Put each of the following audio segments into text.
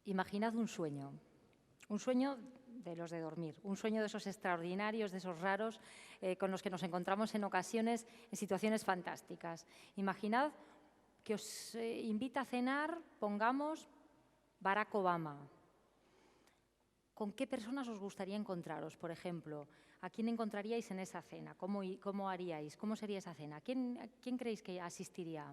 Imaginad un sueño de los de dormir, un sueño de esos extraordinarios, de esos raros, con los que nos encontramos en ocasiones en situaciones fantásticas. Imaginad que os invita a cenar, pongamos, Barack Obama. ¿Con qué personas os gustaría encontraros, por ejemplo? ¿A quién encontraríais en esa cena? ¿Cómo haríais? ¿Cómo sería esa cena? ¿Quién creéis que asistiría?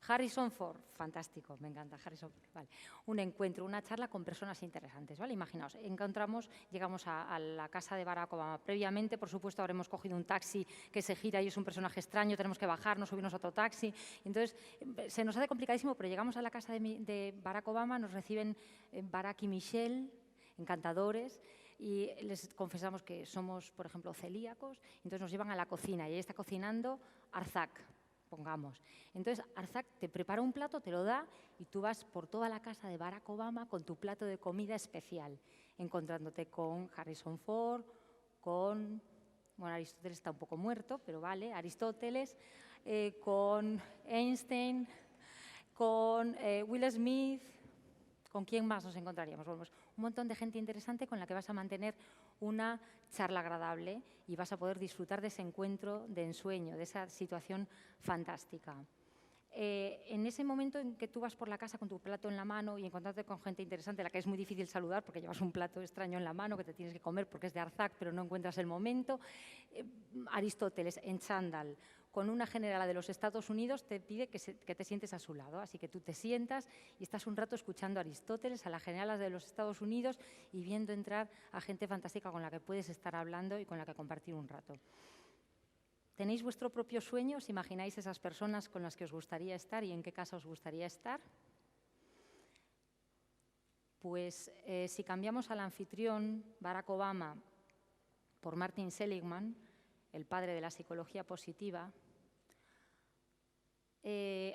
Harrison Ford, fantástico, me encanta Harrison Ford. Vale. Un encuentro, una charla con personas interesantes, ¿vale? Imaginaos, llegamos a la casa de Barack Obama. Previamente, por supuesto, habremos cogido un taxi que se gira y es un personaje extraño, tenemos que bajarnos, subirnos a otro taxi. Entonces, se nos hace complicadísimo, pero llegamos a la casa de Barack Obama, nos reciben Barack y Michelle, encantadores, y les confesamos que somos, por ejemplo, celíacos. Entonces nos llevan a la cocina y ahí está cocinando Arzak, pongamos. Entonces, Arzak te prepara un plato, te lo da y tú vas por toda la casa de Barack Obama con tu plato de comida especial, encontrándote con Harrison Ford, con... Bueno, Aristóteles está un poco muerto, pero vale, Aristóteles, con Einstein, con Will Smith. ¿Con quién más nos encontraríamos? Bueno, pues un montón de gente interesante con la que vas a mantener una charla agradable y vas a poder disfrutar de ese encuentro de ensueño, de esa situación fantástica. En ese momento en que tú vas por la casa con tu plato en la mano y encontrarte con gente interesante, a la que es muy difícil saludar porque llevas un plato extraño en la mano que te tienes que comer porque es de Arzak, pero no encuentras el momento. Aristóteles, en chándal, con una generala de los Estados Unidos, te pide que te sientes a su lado. Así que tú te sientas y estás un rato escuchando a Aristóteles, a la generala de los Estados Unidos y viendo entrar a gente fantástica con la que puedes estar hablando y con la que compartir un rato. ¿Tenéis vuestro propio sueño? ¿Os imagináis esas personas con las que os gustaría estar y en qué casa os gustaría estar? Pues si cambiamos al anfitrión, Barack Obama, por Martin Seligman, el padre de la psicología positiva,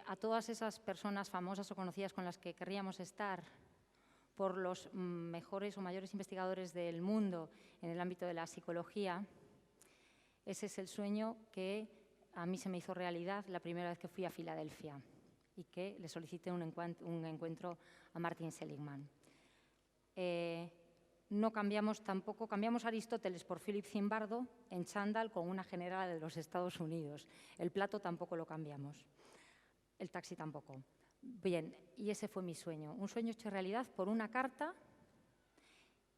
a todas esas personas famosas o conocidas con las que querríamos estar, por los mejores o mayores investigadores del mundo en el ámbito de la psicología, ese es el sueño que a mí se me hizo realidad la primera vez que fui a Filadelfia y que le solicité un encuentro a Martin Seligman. No cambiamos tampoco, cambiamos a Aristóteles por Philip Zimbardo en chándal con una generala de los Estados Unidos. El plato tampoco lo cambiamos, el taxi tampoco. Bien, y ese fue mi sueño, un sueño hecho realidad por una carta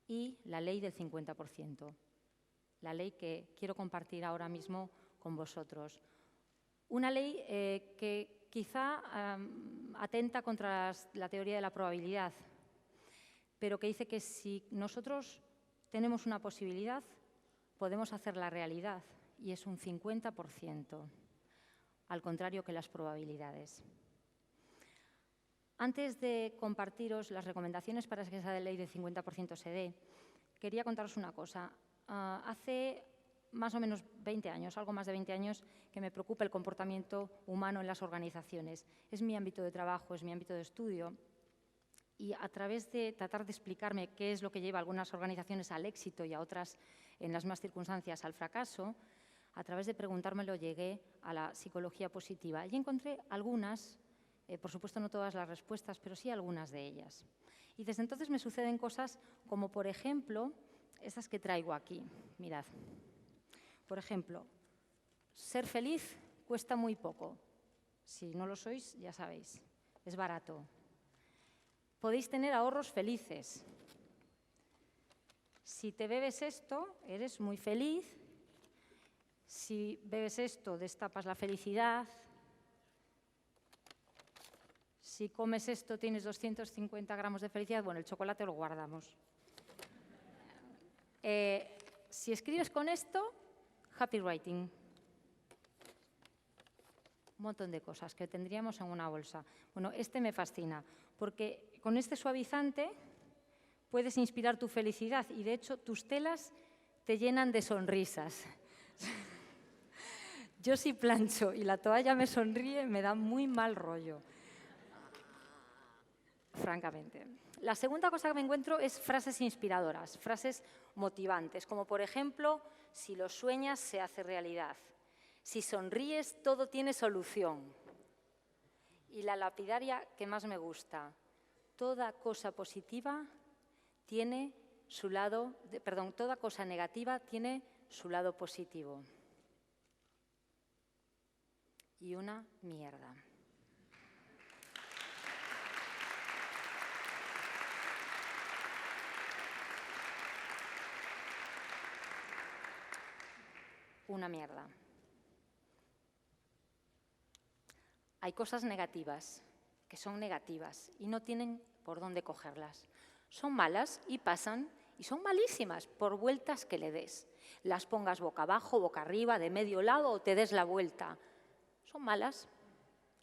y la ley del 50%. La ley que quiero compartir ahora mismo con vosotros. Una ley que quizá atenta contra la teoría de la probabilidad, pero que dice que si nosotros tenemos una posibilidad, podemos hacerla realidad, y es un 50%, al contrario que las probabilidades. Antes de compartiros las recomendaciones para que esa ley del 50% se dé, quería contaros una cosa. Hace más o menos 20 años, algo más de 20 años, que me preocupa el comportamiento humano en las organizaciones. Es mi ámbito de trabajo, es mi ámbito de estudio. Y a través de tratar de explicarme qué es lo que lleva a algunas organizaciones al éxito y a otras, en las más circunstancias, al fracaso, a través de preguntármelo llegué a la psicología positiva. Y encontré algunas, por supuesto no todas las respuestas, pero sí algunas de ellas. Y desde entonces me suceden cosas como, por ejemplo, estas que traigo aquí, mirad. Por ejemplo, ser feliz cuesta muy poco. Si no lo sois, ya sabéis, es barato. Podéis tener ahorros felices. Si te bebes esto, eres muy feliz. Si bebes esto, destapas la felicidad. Si comes esto, tienes 250 gramos de felicidad. Bueno, el chocolate lo guardamos. Si escribes con esto, happy writing. Un montón de cosas que tendríamos en una bolsa. Bueno, este me fascina, porque con este suavizante puedes inspirar tu felicidad y, de hecho, tus telas te llenan de sonrisas. Yo si plancho y la toalla me sonríe, me da muy mal rollo, francamente. La segunda cosa que me encuentro es frases inspiradoras, frases motivantes, como por ejemplo, si lo sueñas, se hace realidad. Si sonríes, todo tiene solución. Y la lapidaria que más me gusta. Toda cosa positiva tiene su lado, toda cosa negativa tiene su lado positivo. Y una mierda. Una mierda. Hay cosas negativas que son negativas y no tienen por dónde cogerlas. Son malas y pasan y son malísimas por vueltas que le des. Las pongas boca abajo, boca arriba, de medio lado o te des la vuelta. Son malas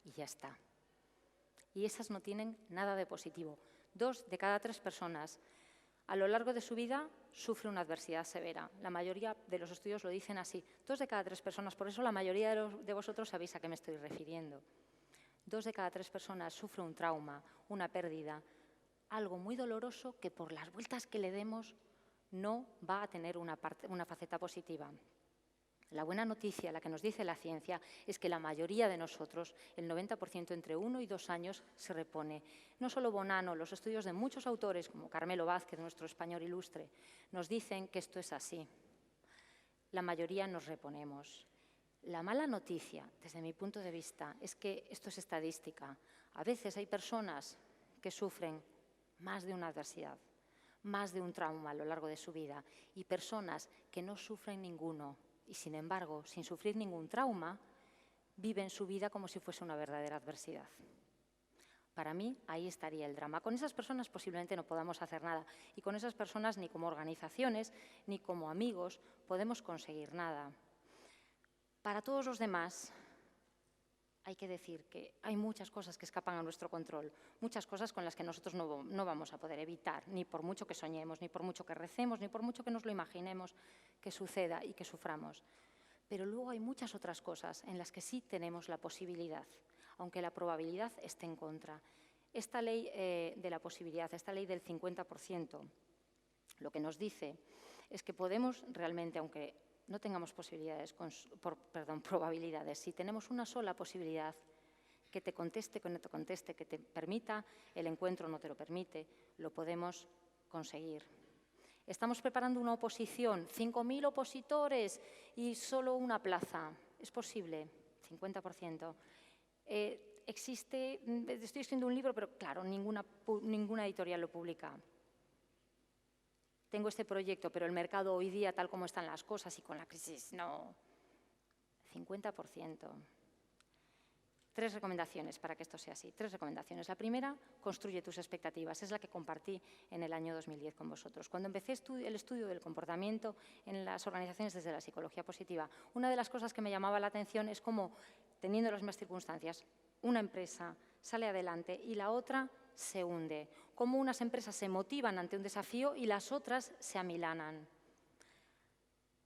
y ya está. Y esas no tienen nada de positivo. 2 de cada 3 personas a lo largo de su vida sufre una adversidad severa. La mayoría de los estudios lo dicen así. 2 de cada 3 personas, por eso la mayoría de vosotros sabéis a qué me estoy refiriendo. 2 de cada 3 personas sufre un trauma, una pérdida, algo muy doloroso que por las vueltas que le demos no va a tener una faceta positiva. La buena noticia, la que nos dice la ciencia, es que la mayoría de nosotros, el 90% entre 1 y 2 años, se repone. No solo Bonanno, los estudios de muchos autores, como Carmelo Vázquez, nuestro español ilustre, nos dicen que esto es así. La mayoría nos reponemos. La mala noticia, desde mi punto de vista, es que esto es estadística. A veces hay personas que sufren más de una adversidad, más de un trauma a lo largo de su vida, y personas que no sufren ninguno. Y, sin embargo, sin sufrir ningún trauma, viven su vida como si fuese una verdadera adversidad. Para mí, ahí estaría el drama. Con esas personas posiblemente no podamos hacer nada. Y con esas personas, ni como organizaciones, ni como amigos, podemos conseguir nada. Para todos los demás, hay que decir que hay muchas cosas que escapan a nuestro control, muchas cosas con las que nosotros no vamos a poder evitar, ni por mucho que soñemos, ni por mucho que recemos, ni por mucho que nos lo imaginemos que suceda y que suframos. Pero luego hay muchas otras cosas en las que sí tenemos la posibilidad, aunque la probabilidad esté en contra. Esta ley de la posibilidad, esta ley del 50%, lo que nos dice es que podemos realmente, aunque no tengamos probabilidades, si tenemos una sola posibilidad, que te conteste, que no te conteste, que te permita el encuentro o no te lo permite, lo podemos conseguir. Estamos preparando una oposición, 5.000 opositores y solo una plaza. ¿Es posible? 50%. Estoy escribiendo un libro, pero claro, ninguna editorial lo publica. Tengo este proyecto, pero el mercado hoy día, tal como están las cosas y con la crisis, no. 50%. 3 recomendaciones para que esto sea así. 3 recomendaciones. La primera, construye tus expectativas. Es la que compartí en el año 2010 con vosotros. Cuando empecé el estudio del comportamiento en las organizaciones desde la psicología positiva, una de las cosas que me llamaba la atención es cómo, teniendo las mismas circunstancias, una empresa sale adelante y la otra se hunde. Cómo unas empresas se motivan ante un desafío y las otras se amilanan.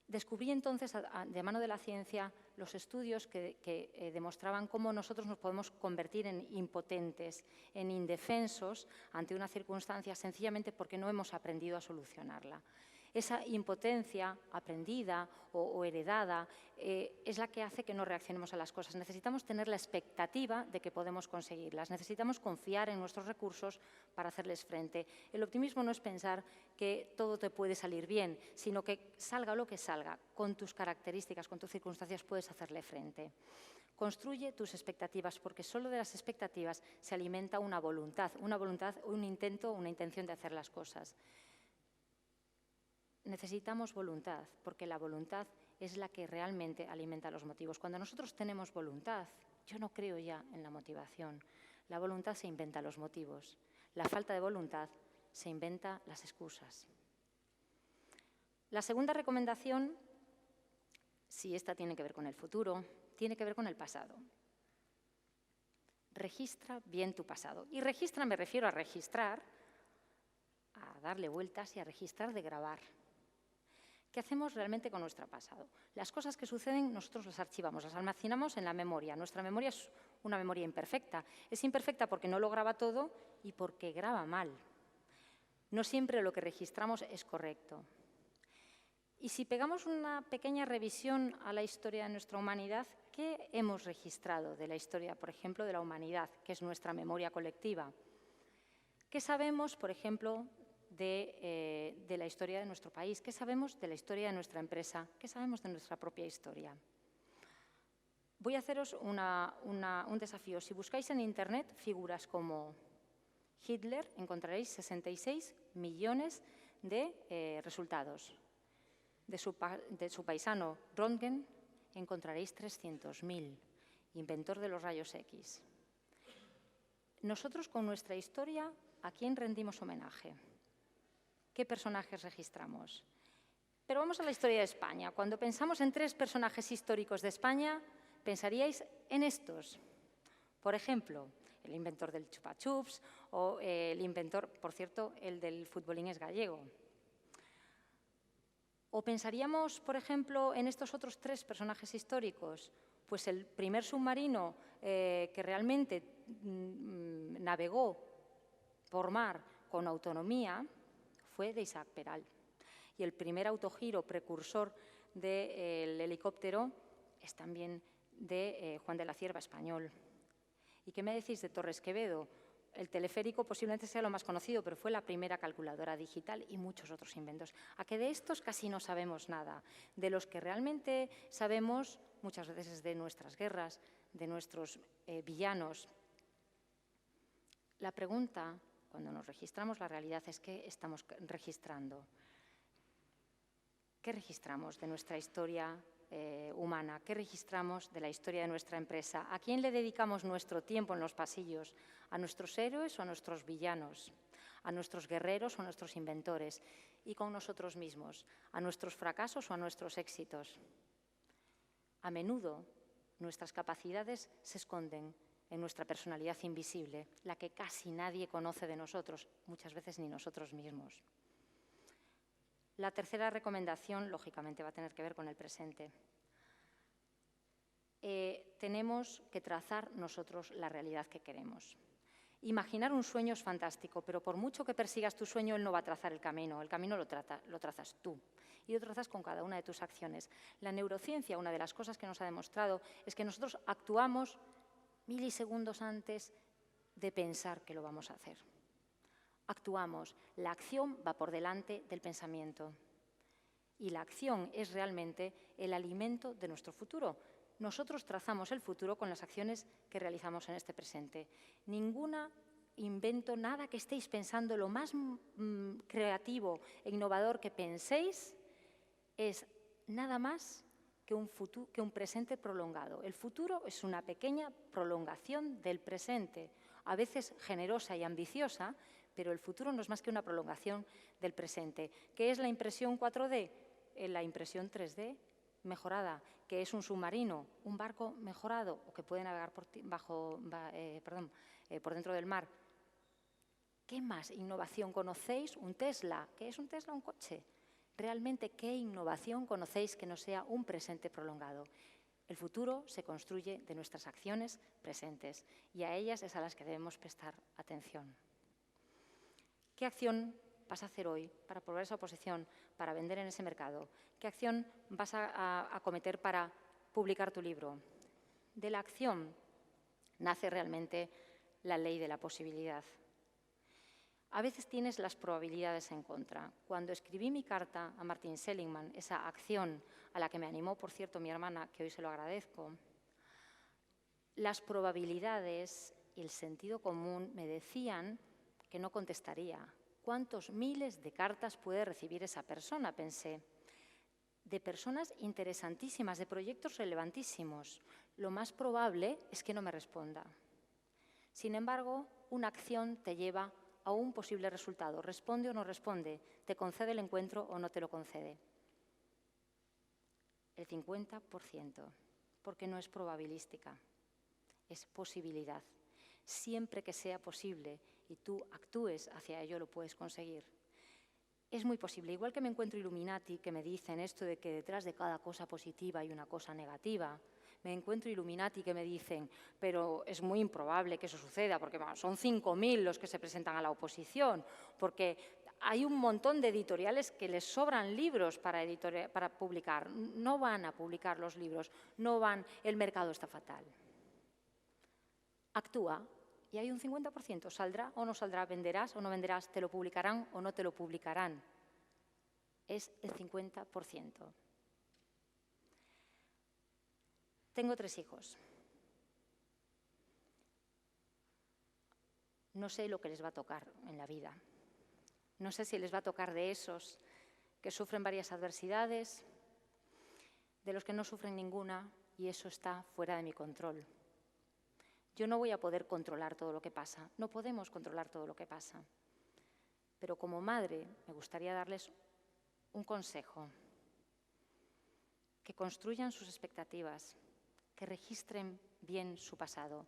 Descubrí entonces, de mano de la ciencia, los estudios que demostraban cómo nosotros nos podemos convertir en impotentes, en indefensos ante una circunstancia sencillamente porque no hemos aprendido a solucionarla. Esa impotencia aprendida o heredada es la que hace que no reaccionemos a las cosas. Necesitamos tener la expectativa de que podemos conseguirlas. Necesitamos confiar en nuestros recursos para hacerles frente. El optimismo no es pensar que todo te puede salir bien, sino que salga lo que salga, con tus características, con tus circunstancias puedes hacerle frente. Construye tus expectativas, porque solo de las expectativas se alimenta una voluntad, un intento, una intención de hacer las cosas. Necesitamos voluntad, porque la voluntad es la que realmente alimenta los motivos. Cuando nosotros tenemos voluntad, yo no creo ya en la motivación. La voluntad se inventa los motivos. La falta de voluntad se inventa las excusas. La segunda recomendación, si esta tiene que ver con el futuro, tiene que ver con el pasado. Registra bien tu pasado. Y registra, me refiero a registrar, a darle vueltas y a registrar de grabar. ¿Qué hacemos realmente con nuestro pasado? Las cosas que suceden nosotros las archivamos, las almacenamos en la memoria. Nuestra memoria es una memoria imperfecta. Es imperfecta porque no lo graba todo y porque graba mal. No siempre lo que registramos es correcto. Y si pegamos una pequeña revisión a la historia de nuestra humanidad, ¿qué hemos registrado de la historia, por ejemplo, de la humanidad, que es nuestra memoria colectiva? ¿Qué sabemos, por ejemplo, de la historia de nuestro país? ¿Qué sabemos de la historia de nuestra empresa? ¿Qué sabemos de nuestra propia historia? Voy a haceros un desafío. Si buscáis en Internet figuras como Hitler, encontraréis 66 millones de resultados. De su paisano Röntgen, encontraréis 300.000, inventor de los rayos X. Nosotros, con nuestra historia, ¿a quién rendimos homenaje? ¿Qué personajes registramos? Pero vamos a la historia de España. Cuando pensamos en 3 personajes históricos de España, pensaríais en estos. Por ejemplo, el inventor del chupa chups o el inventor, por cierto, el del futbolín es gallego. ¿O pensaríamos, por ejemplo, en estos otros 3 personajes históricos? Pues el primer submarino que realmente navegó por mar con autonomía fue de Isaac Peral. Y el primer autogiro precursor del helicóptero es también de Juan de la Cierva, español. ¿Y qué me decís de Torres Quevedo? El teleférico posiblemente sea lo más conocido, pero fue la primera calculadora digital y muchos otros inventos. A que de estos casi no sabemos nada. De los que realmente sabemos, muchas veces es de nuestras guerras, de nuestros villanos. La pregunta, cuando nos registramos la realidad, es ¿qué estamos registrando? ¿Qué registramos de nuestra historia humana? ¿Qué registramos de la historia de nuestra empresa? ¿A quién le dedicamos nuestro tiempo en los pasillos? ¿A nuestros héroes o a nuestros villanos? ¿A nuestros guerreros o a nuestros inventores? Y con nosotros mismos, ¿a nuestros fracasos o a nuestros éxitos? A menudo, nuestras capacidades se esconden en nuestra personalidad invisible, la que casi nadie conoce de nosotros, muchas veces ni nosotros mismos. La tercera recomendación, lógicamente, va a tener que ver con el presente. Tenemos que trazar nosotros la realidad que queremos. Imaginar un sueño es fantástico, pero por mucho que persigas tu sueño, él no va a trazar el camino lo trazas tú. Y lo trazas con cada una de tus acciones. La neurociencia, una de las cosas que nos ha demostrado, es que nosotros actuamos milisegundos antes de pensar que lo vamos a hacer. Actuamos. La acción va por delante del pensamiento. Y la acción es realmente el alimento de nuestro futuro. Nosotros trazamos el futuro con las acciones que realizamos en este presente. Ningún invento, nada que estéis pensando, lo más creativo e innovador que penséis, es nada más que un presente prolongado. El futuro es una pequeña prolongación del presente, a veces generosa y ambiciosa, pero el futuro no es más que una prolongación del presente. ¿Qué es la impresión 4D? La impresión 3D mejorada, que es un submarino, un barco mejorado o que puede navegar por dentro del mar. ¿Qué más innovación conocéis? Un Tesla. ¿Qué es un Tesla? Un coche. Realmente, ¿qué innovación conocéis que no sea un presente prolongado? El futuro se construye de nuestras acciones presentes y a ellas es a las que debemos prestar atención. ¿Qué acción vas a hacer hoy para probar esa oposición, para vender en ese mercado? ¿Qué acción vas a cometer para publicar tu libro? De la acción nace realmente la ley de la posibilidad. A veces tienes las probabilidades en contra. Cuando escribí mi carta a Martin Seligman, esa acción a la que me animó, por cierto, mi hermana, que hoy se lo agradezco, las probabilidades y el sentido común me decían que no contestaría. ¿Cuántos miles de cartas puede recibir esa persona?, pensé. De personas interesantísimas, de proyectos relevantísimos. Lo más probable es que no me responda. Sin embargo, una acción te lleva a un posible resultado. Responde o no responde, te concede el encuentro o no te lo concede. El 50%, porque no es probabilística, es posibilidad. Siempre que sea posible y tú actúes hacia ello, lo puedes conseguir. Es muy posible, igual que me encuentro Illuminati, que me dicen esto de que detrás de cada cosa positiva hay una cosa negativa. Me encuentro Illuminati que me dicen, pero es muy improbable que eso suceda, porque son 5.000 los que se presentan a la oposición, porque hay un montón de editoriales que les sobran libros para publicar. No van a publicar los libros, no van, el mercado está fatal. Actúa y hay un 50%. ¿Saldrá o no saldrá? ¿Venderás o no venderás? ¿Te lo publicarán o no te lo publicarán? Es el 50%. Tengo 3 hijos. No sé lo que les va a tocar en la vida. No sé si les va a tocar de esos que sufren varias adversidades, de los que no sufren ninguna, y eso está fuera de mi control. Yo no voy a poder controlar todo lo que pasa. No podemos controlar todo lo que pasa. Pero como madre me gustaría darles un consejo. Que construyan sus expectativas, que registren bien su pasado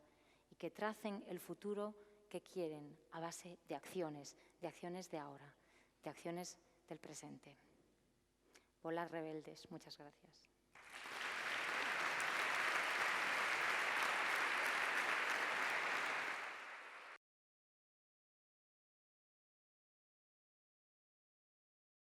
y que tracen el futuro que quieren a base de acciones de ahora, de acciones del presente. Volad rebeldes. Muchas gracias.